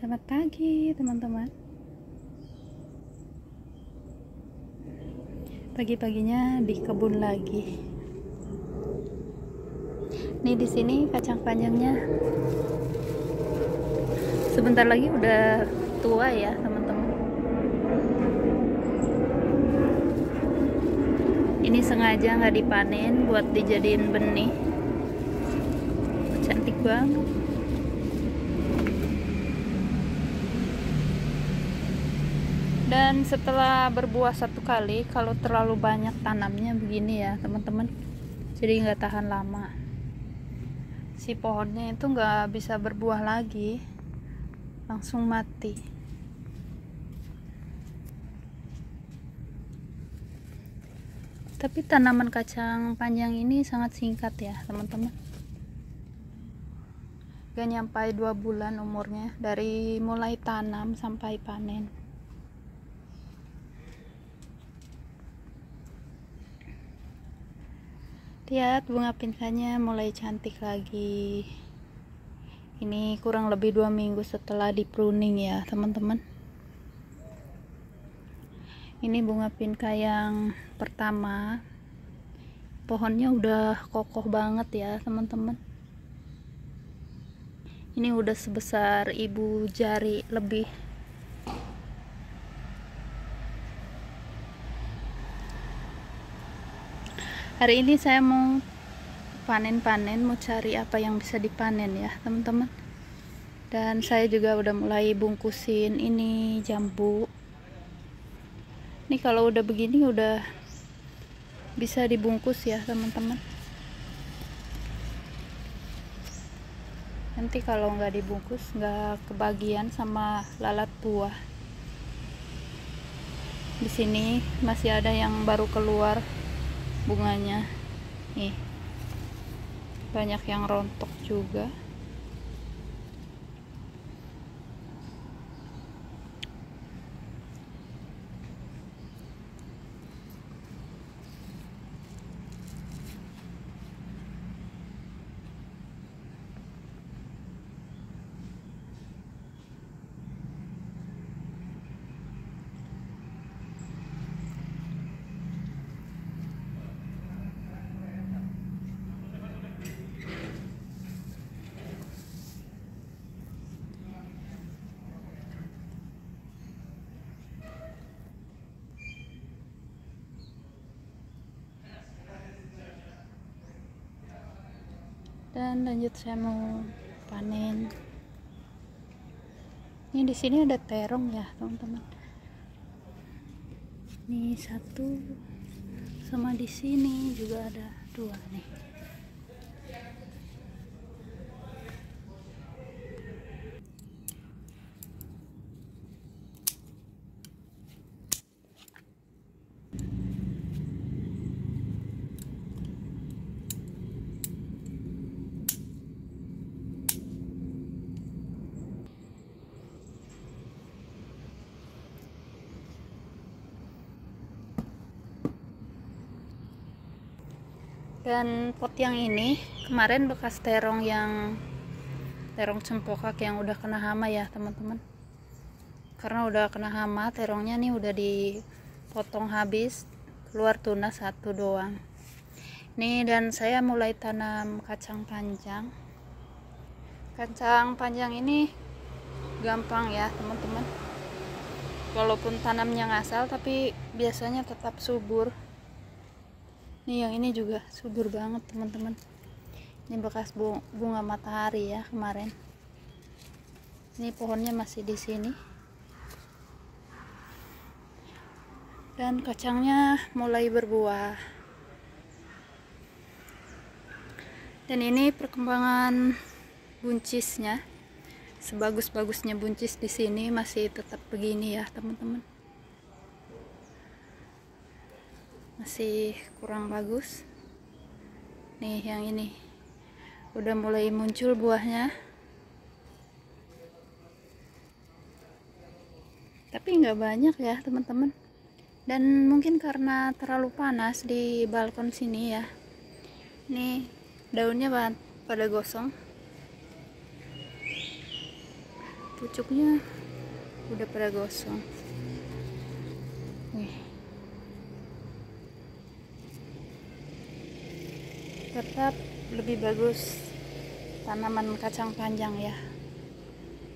Selamat pagi teman-teman. Pagi-paginya di kebun lagi. Nih di sini kacang panjangnya. Sebentar lagi udah tua ya teman-teman. Ini sengaja nggak dipanen buat dijadiin benih. Cantik banget. Dan setelah berbuah satu kali, kalau terlalu banyak tanamnya begini ya teman-teman, jadi nggak tahan lama. Si pohonnya itu nggak bisa berbuah lagi, langsung mati. Tapi tanaman kacang panjang ini sangat singkat ya teman-teman, gak nyampai 2 bulan umurnya dari mulai tanam sampai panen. Lihat bunga pinkanya mulai cantik lagi. Ini kurang lebih 2 minggu setelah di pruning ya teman-teman. Ini bunga pinka yang pertama. Pohonnya udah kokoh banget ya teman-teman. Ini udah sebesar ibu jari lebih. Hari ini saya mau panen-panen, mau cari apa yang bisa dipanen ya teman-teman. Dan saya juga udah mulai bungkusin ini jambu. Ini kalau udah begini udah bisa dibungkus ya teman-teman. Nanti kalau nggak dibungkus nggak kebagian sama lalat buah. Di sini masih ada yang baru keluar bunganya. Nih, banyak yang rontok juga. Dan lanjut saya mau panen. Ini di sini ada terong ya teman-teman. Ini satu, sama di sini juga ada 2 nih. Dan pot yang ini kemarin bekas terong cempokak yang udah kena hama ya teman-teman. Karena udah kena hama, terongnya nih udah dipotong habis, keluar tunas 1 doang. Nih, dan saya mulai tanam kacang panjang. Kacang panjang ini gampang ya teman-teman. Walaupun tanamnya ngasal tapi biasanya tetap subur. Nih yang ini juga subur banget teman-teman. Ini bekas bunga matahari ya kemarin. Ini pohonnya masih di sini. Dan kacangnya mulai berbuah. Dan ini perkembangan buncisnya. Sebagus-bagusnya buncis di sini masih tetap begini ya teman-teman. Masih kurang bagus. Nih yang ini udah mulai muncul buahnya, tapi nggak banyak ya teman-teman. Dan mungkin karena terlalu panas di balkon sini ya. Nih daunnya pada gosong. pucuknya udah pada gosong. Nih. Tetap lebih bagus tanaman kacang panjang ya.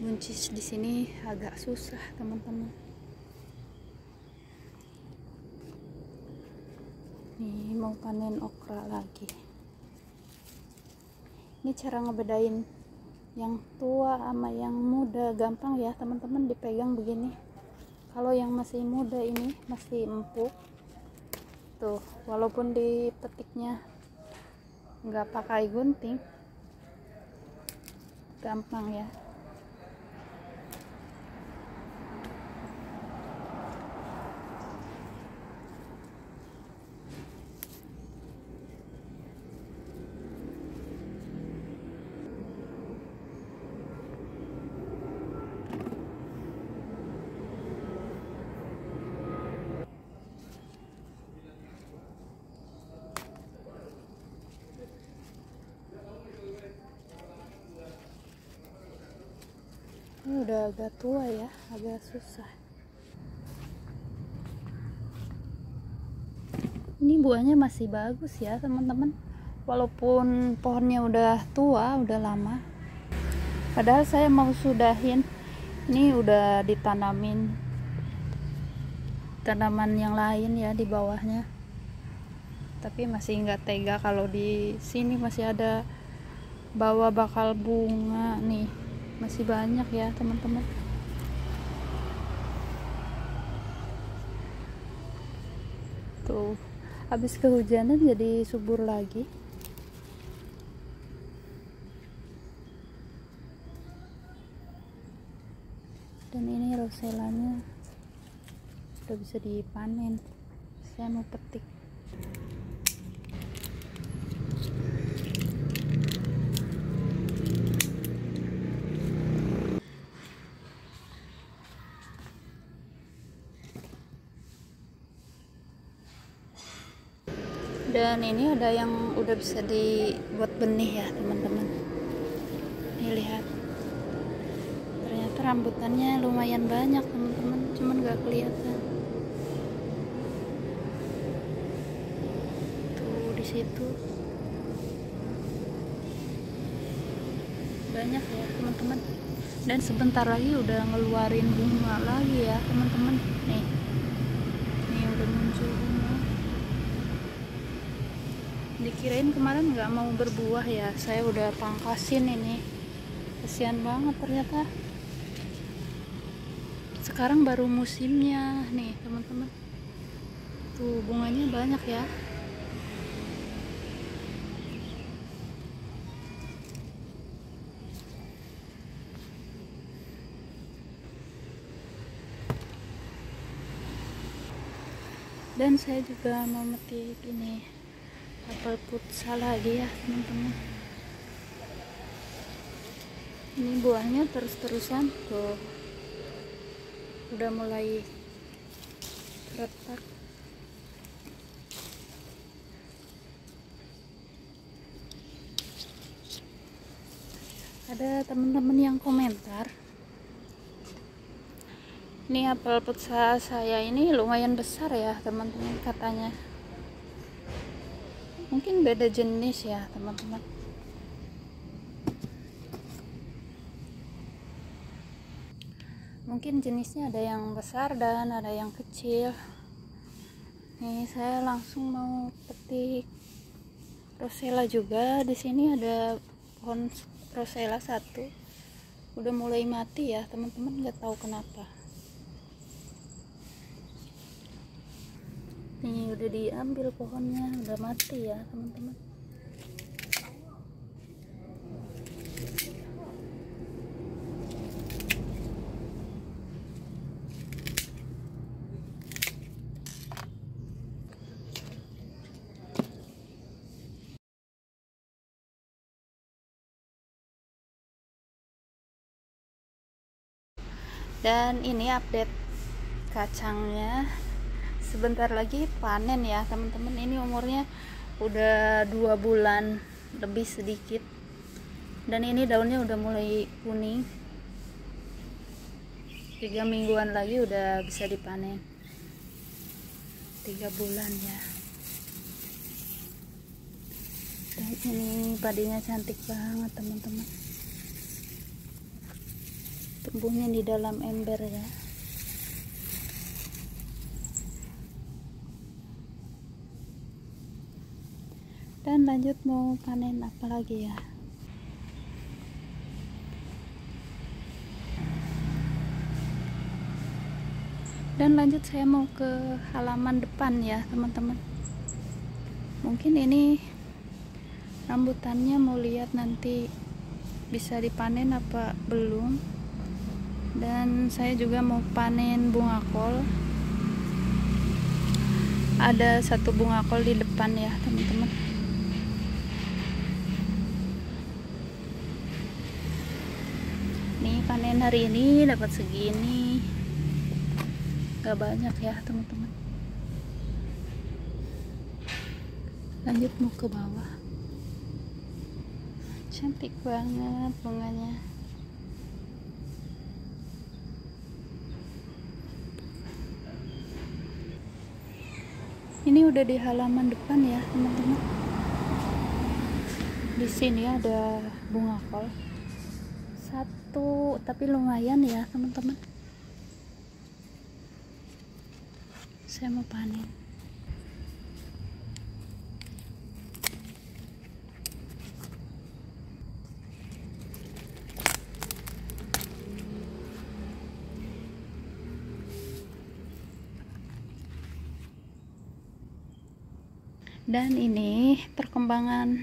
Buncis di sini agak susah teman-teman. Nih mau panen okra lagi. Ini cara ngebedain yang tua sama yang muda, gampang ya teman-teman, dipegang begini. Kalau yang masih muda ini masih empuk tuh, walaupun dipetiknya nggak pakai gunting, gampang ya. Ini udah agak tua ya, agak susah. Ini buahnya masih bagus ya teman-teman, walaupun pohonnya udah tua, udah lama. Padahal saya mau sudahin, ini udah ditanamin tanaman yang lain ya di bawahnya, tapi masih nggak tega kalau di sini masih ada bawa bakal bunga nih. Masih banyak ya teman-teman. Tuh, habis kehujanan jadi subur lagi. Dan ini roselanya udah bisa dipanen. Saya mau petik. Dan ini ada yang udah bisa dibuat benih ya teman-teman. Nih lihat, ternyata rambutannya lumayan banyak teman-teman, cuman gak kelihatan. Tuh di situ banyak ya teman-teman. Dan sebentar lagi udah ngeluarin bunga lagi ya teman-teman. Nih udah muncul bunga. Dikirain kemarin nggak mau berbuah ya, saya udah pangkasin ini. Kasihan banget ternyata. Sekarang baru musimnya nih teman-teman. Tuh bunganya banyak ya. Dan saya juga mau metik ini apel putsa lagi ya teman-teman. Ini buahnya terus-terusan tuh, udah mulai retak. Ada teman-teman yang komentar, ini apel putsa saya ini lumayan besar ya teman-teman katanya. Mungkin beda jenis ya teman-teman. Mungkin jenisnya ada yang besar dan ada yang kecil. Nih saya langsung mau petik rosella juga. Di sini ada pohon rosella satu, udah mulai mati ya teman-teman, nggak tahu kenapa. Nih udah diambil pohonnya, udah mati ya teman-teman. Dan ini update kacangnya, sebentar lagi panen ya teman-teman. Ini umurnya udah 2 bulan lebih sedikit, dan ini daunnya udah mulai kuning. 3 mingguan lagi udah bisa dipanen. 3 bulan ya. Dan ini padinya cantik banget teman-teman, tumbuhnya di dalam ember ya. Dan lanjut mau panen apa lagi ya. Dan lanjut saya mau ke halaman depan ya teman-teman. Mungkin ini rambutannya mau lihat nanti bisa dipanen apa belum. Dan saya juga mau panen bunga kol. Ada satu bunga kol di depan ya teman-teman. Nih panen hari ini dapat segini. Gak banyak ya teman-teman. Lanjut mau ke bawah. Cantik banget bunganya. Ini udah di halaman depan ya teman-teman. Di sini ada bunga kol satu, tapi lumayan ya teman-teman. Saya mau panen. Dan ini perkembangan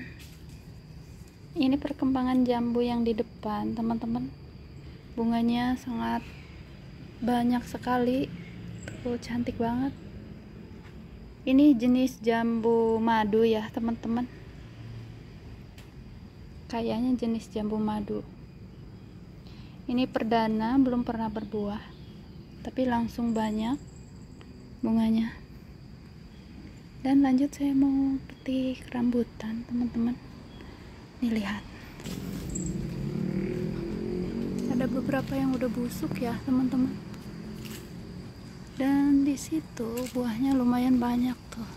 jambu yang di depan teman-teman. Bunganya sangat banyak sekali. Tuh cantik banget. Ini jenis jambu madu ya teman-teman. Kayaknya jenis jambu madu. Ini perdana, belum pernah berbuah, tapi langsung banyak bunganya. Dan lanjut saya mau petik rambutan teman-teman. Nih lihat, ada beberapa yang udah busuk ya teman-teman. Dan di situ buahnya lumayan banyak tuh.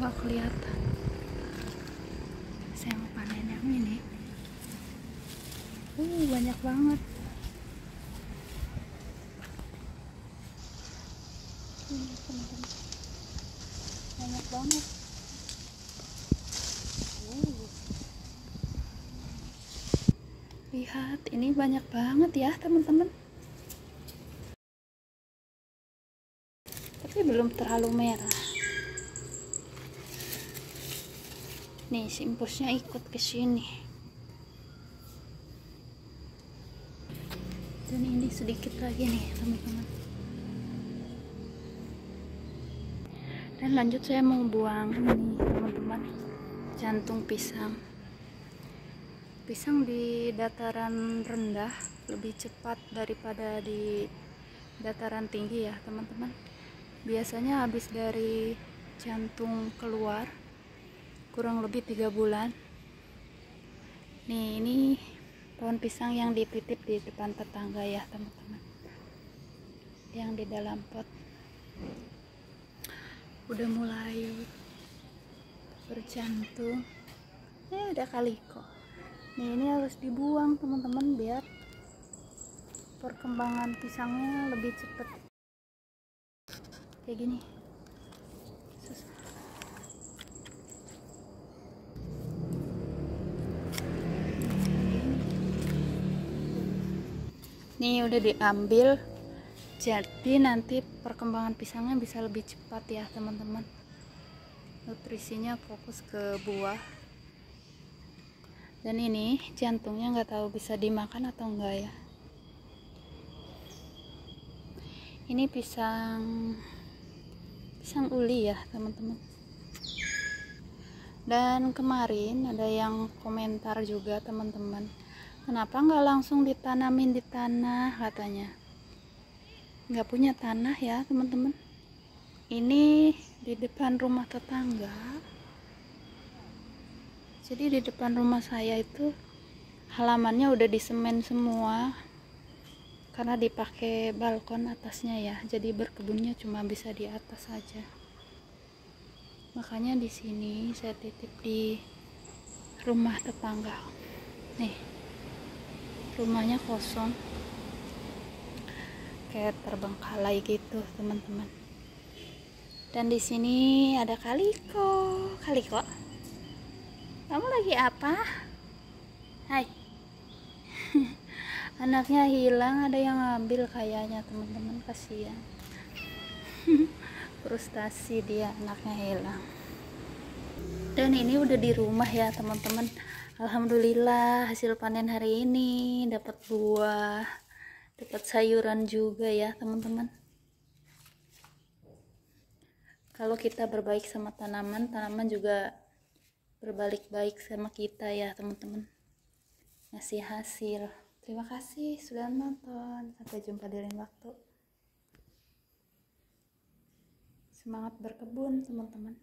Wah kelihatan. Saya mau panen yang ini. Banyak banget. Ini teman-teman. Banyak banget. Lihat, ini banyak banget ya teman-teman. Tapi belum terlalu merah. Nih simpusnya ikut ke sini. Dan ini sedikit lagi nih teman-teman. Dan lanjut saya mau buang ini teman-teman, jantung pisang. Pisang di dataran rendah lebih cepat daripada di dataran tinggi ya teman-teman. Biasanya habis dari jantung keluar kurang lebih 3 bulan. Nih ini pohon pisang yang dititip di depan tetangga ya teman-teman, yang di dalam pot udah mulai berjantung. Ada kaliko. Nih ini harus dibuang teman-teman biar perkembangan pisangnya lebih cepat. Kayak gini. Nih udah diambil, jadi nanti perkembangan pisangnya bisa lebih cepat ya teman-teman. Nutrisinya fokus ke buah. Dan ini jantungnya nggak tahu bisa dimakan atau enggak ya. Ini pisang uli ya teman-teman. Dan kemarin ada yang komentar juga teman-teman, kenapa nggak langsung ditanamin di tanah katanya. Nggak punya tanah ya teman-teman. Ini di depan rumah tetangga. Jadi di depan rumah saya itu halamannya udah disemen semua. karena dipakai balkon atasnya ya, jadi berkebunnya cuma bisa di atas saja. Makanya di sini saya titip di rumah tetangga. Nih, rumahnya kosong, kayak terbengkalai gitu teman-teman. Dan di sini ada Kaliko. Kaliko, kamu lagi apa? Hai. Anaknya hilang, ada yang ngambil kayaknya teman-teman, kasihan. Frustasi dia, anaknya hilang. Dan ini udah di rumah ya teman-teman. Alhamdulillah hasil panen hari ini dapat buah, dapat sayuran juga ya teman-teman. Kalau kita berbaik sama tanaman, tanaman juga berbalik baik sama kita ya teman-teman, ngasih hasil. Terima kasih sudah nonton, sampai jumpa di lain waktu. Semangat berkebun teman-teman.